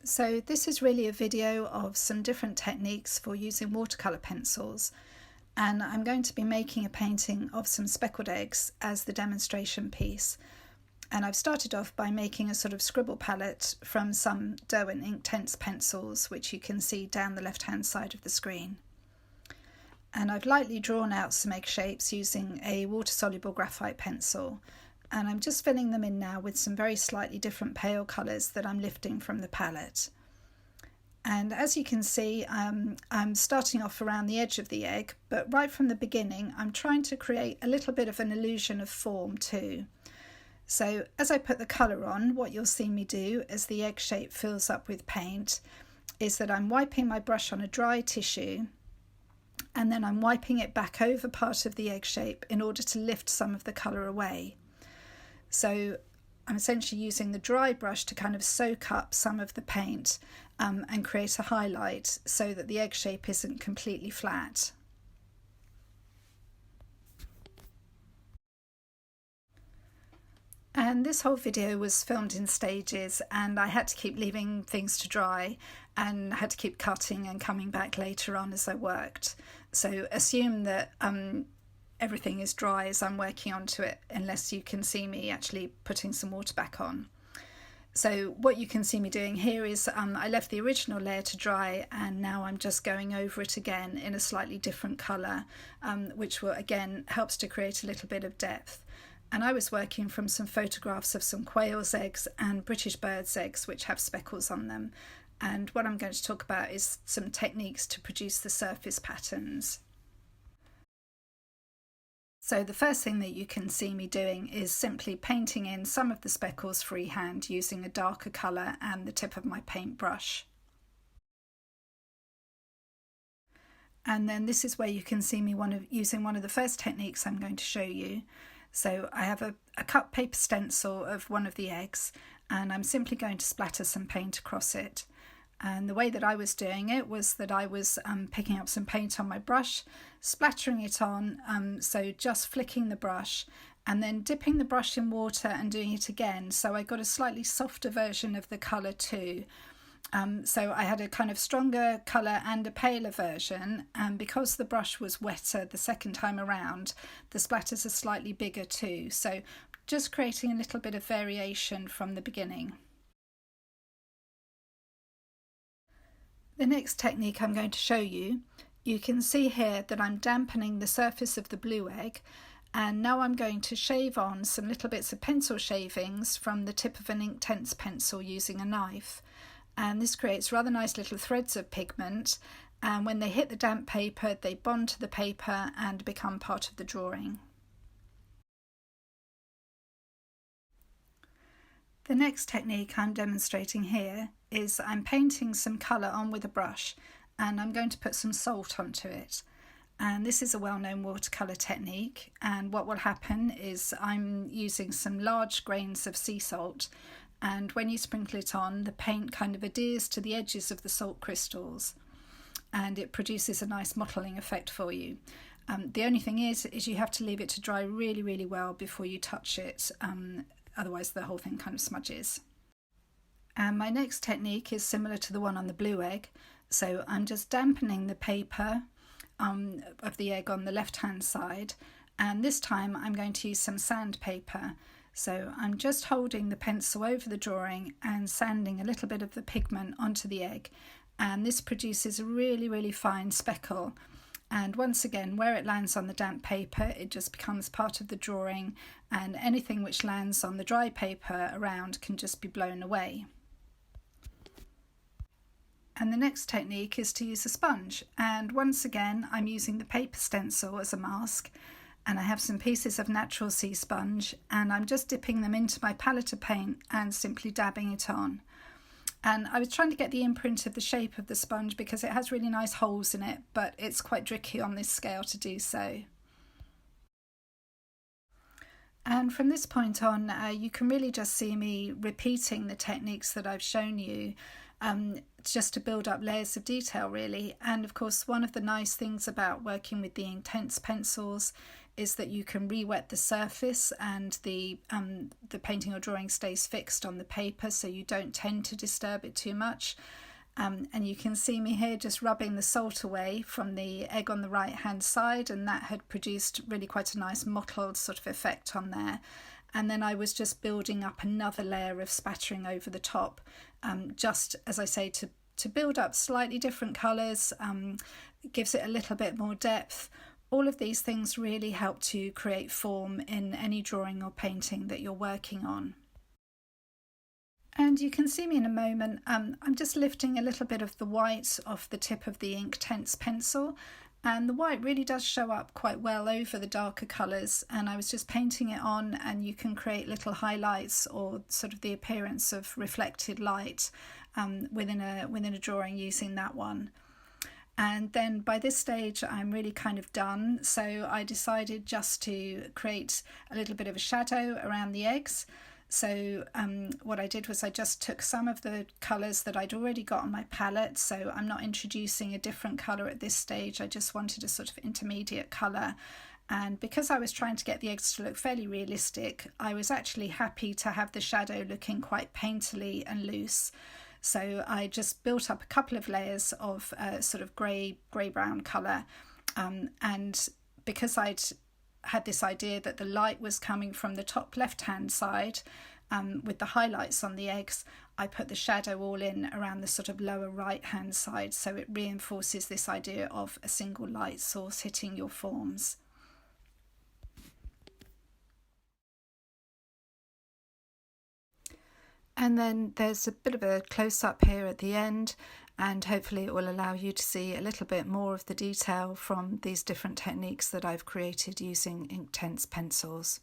So this is really a video of some different techniques for using watercolour pencils, and I'm going to be making a painting of some speckled eggs as the demonstration piece. And I've started off by making a sort of scribble palette from some Derwent Inktense pencils, which you can see down the left hand side of the screen. And I've lightly drawn out some egg shapes using a water-soluble graphite pencil. And I'm just filling them in now with some very slightly different pale colours that I'm lifting from the palette. And as you can see, I'm starting off around the edge of the egg, but right from the beginning I'm trying to create a little bit of an illusion of form too. So as I put the colour on, what you'll see me do as the egg shape fills up with paint is that I'm wiping my brush on a dry tissue, and then I'm wiping it back over part of the egg shape in order to lift some of the colour away. So I'm essentially using the dry brush to kind of soak up some of the paint and create a highlight so that the egg shape isn't completely flat. And this whole video was filmed in stages, and I had to keep leaving things to dry and had to keep cutting and coming back later on as I worked. So assume that everything is dry as I'm working onto it, unless you can see me actually putting some water back on. So what you can see me doing here is I left the original layer to dry, and now I'm just going over it again in a slightly different colour, which will again helps to create a little bit of depth. And I was working from some photographs of some quail's eggs and British birds' eggs which have speckles on them, and what I'm going to talk about is some techniques to produce the surface patterns. So the first thing that you can see me doing is simply painting in some of the speckles freehand using a darker colour and the tip of my paintbrush. And then this is where you can see me using one of the first techniques I'm going to show you. So I have a cut paper stencil of one of the eggs, and I'm simply going to splatter some paint across it. And the way that I was doing it was that I was picking up some paint on my brush, splattering it on, so just flicking the brush and then dipping the brush in water and doing it again. So I got a slightly softer version of the colour too. So I had a kind of stronger colour and a paler version, and because the brush was wetter the second time around, the splatters are slightly bigger too. So just creating a little bit of variation from the beginning. The next technique I'm going to show you, you can see here that I'm dampening the surface of the blue egg, and now I'm going to shave on some little bits of pencil shavings from the tip of an Inktense pencil using a knife. And this creates rather nice little threads of pigment, and when they hit the damp paper they bond to the paper and become part of the drawing. The next technique I'm demonstrating here is I'm painting some colour on with a brush, and I'm going to put some salt onto it. And this is a well-known watercolour technique, and what will happen is I'm using some large grains of sea salt, and when you sprinkle it on, the paint kind of adheres to the edges of the salt crystals and it produces a nice mottling effect for you. The only thing is you have to leave it to dry really well before you touch it, otherwise the whole thing kind of smudges. And my next technique is similar to the one on the blue egg. So I'm just dampening the paper of the egg on the left hand side, and this time I'm going to use some sandpaper. So I'm just holding the pencil over the drawing and sanding a little bit of the pigment onto the egg, and this produces a really fine speckle. And once again, where it lands on the damp paper, it just becomes part of the drawing, and anything which lands on the dry paper around can just be blown away. And the next technique is to use a sponge, and once again I'm using the paper stencil as a mask, and I have some pieces of natural sea sponge, and I'm just dipping them into my palette of paint and simply dabbing it on. And I was trying to get the imprint of the shape of the sponge because it has really nice holes in it, but it's quite tricky on this scale to do so. And from this point on, you can really just see me repeating the techniques that I've shown you, just to build up layers of detail really. And of course, one of the nice things about working with the Inktense pencils is that you can re-wet the surface and the painting or drawing stays fixed on the paper, so you don't tend to disturb it too much. And you can see me here just rubbing the salt away from the egg on the right hand side, and that had produced really quite a nice mottled sort of effect on there. And then I was just building up another layer of spattering over the top, just as I say, to build up slightly different colours, gives it a little bit more depth. All of these things really help to create form in any drawing or painting that you're working on. And you can see me in a moment, I'm just lifting a little bit of the white off the tip of the Inktense pencil, and the white really does show up quite well over the darker colours, and I was just painting it on, and you can create little highlights or sort of the appearance of reflected light within a drawing using that one. And then by this stage I'm really kind of done, so I decided just to create a little bit of a shadow around the eggs. So what I did was I just took some of the colours that I'd already got on my palette, so I'm not introducing a different colour at this stage, I just wanted a sort of intermediate colour. And because I was trying to get the eggs to look fairly realistic, I was actually happy to have the shadow looking quite painterly and loose. So I just built up a couple of layers of sort of grey-brown colour, and because I'd had this idea that the light was coming from the top left-hand side with the highlights on the eggs, I put the shadow all in around the sort of lower right-hand side, so it reinforces this idea of a single light source hitting your forms. And then there's a bit of a close-up here at the end, and hopefully it will allow you to see a little bit more of the detail from these different techniques that I've created using Inktense pencils.